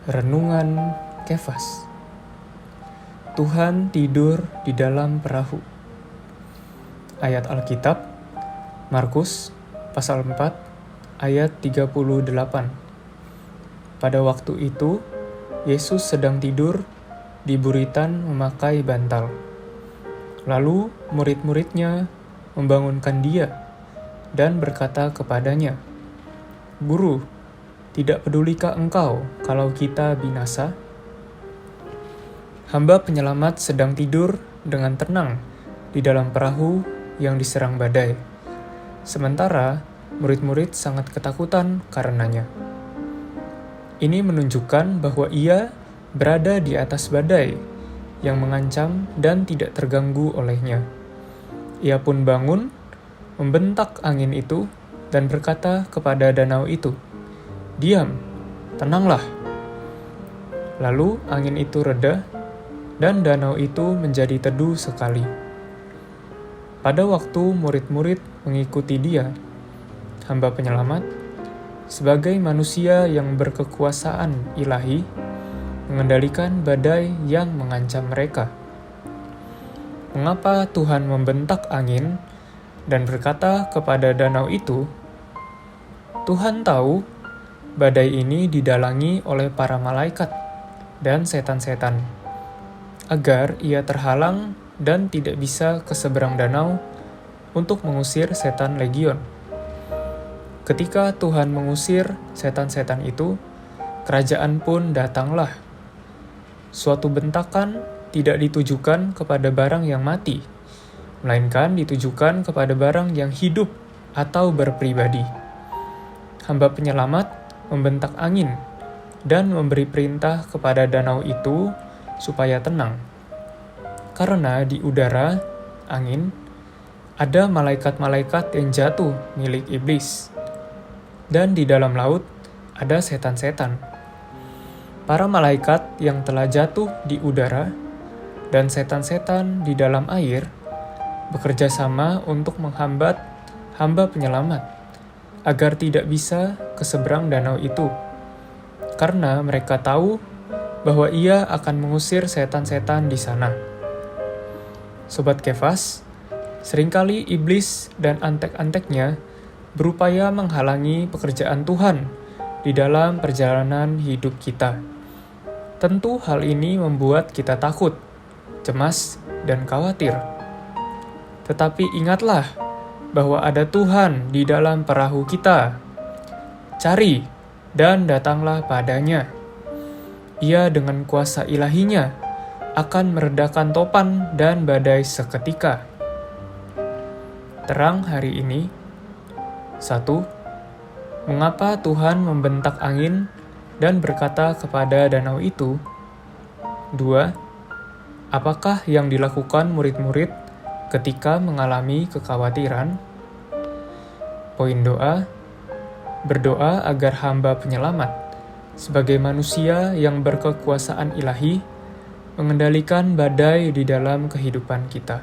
Renungan Kefas. Tuhan tidur di dalam perahu. Ayat Alkitab, Markus pasal 4 ayat 38. Pada waktu itu, Yesus sedang tidur di buritan memakai bantal. Lalu murid-muridnya membangunkan dia dan berkata kepadanya, "Guru, tidak pedulikah engkau kalau kita binasa?" Hamba penyelamat sedang tidur dengan tenang di dalam perahu yang diserang badai. Sementara murid-murid sangat ketakutan karenanya. Ini menunjukkan bahwa ia berada di atas badai yang mengancam dan tidak terganggu olehnya. Ia pun bangun, membentak angin itu, dan berkata kepada danau itu, "Diam, tenanglah." Lalu angin itu reda, dan danau itu menjadi teduh sekali. Pada waktu murid-murid mengikuti dia, hamba penyelamat, sebagai manusia yang berkekuasaan ilahi, mengendalikan badai yang mengancam mereka. Mengapa Tuhan membentak angin dan berkata kepada danau itu, "Tuhan tahu badai ini didalangi oleh para malaikat dan setan-setan, agar ia terhalang dan tidak bisa ke seberang danau untuk mengusir setan legion." Ketika Tuhan mengusir setan-setan itu, kerajaan pun datanglah. Suatu bentakan tidak ditujukan kepada barang yang mati, melainkan ditujukan kepada barang yang hidup atau berpribadi. Hamba penyelamat membentak angin dan memberi perintah kepada danau itu supaya tenang. Karena di udara, angin, ada malaikat-malaikat yang jatuh milik iblis, dan di dalam laut ada setan-setan. Para malaikat yang telah jatuh di udara dan setan-setan di dalam air bekerja sama untuk menghambat hamba penyelamat agar tidak bisa ke seberang danau itu, karena mereka tahu bahwa ia akan mengusir setan-setan di sana. Sobat Kefas, seringkali iblis dan antek-anteknya berupaya menghalangi pekerjaan Tuhan di dalam perjalanan hidup kita. Tentu hal ini membuat kita takut, cemas, dan khawatir. Tetapi ingatlah bahwa ada Tuhan di dalam perahu kita. Cari dan datanglah padanya. Ia dengan kuasa ilahinya akan meredakan topan dan badai seketika. Terang hari ini. 1. Mengapa Tuhan membentak angin dan berkata kepada danau itu? 2. Apakah yang dilakukan murid-murid ketika mengalami kekhawatiran? Poin doa, berdoa agar hamba penyelamat, sebagai manusia yang berkekuasaan ilahi, mengendalikan badai di dalam kehidupan kita.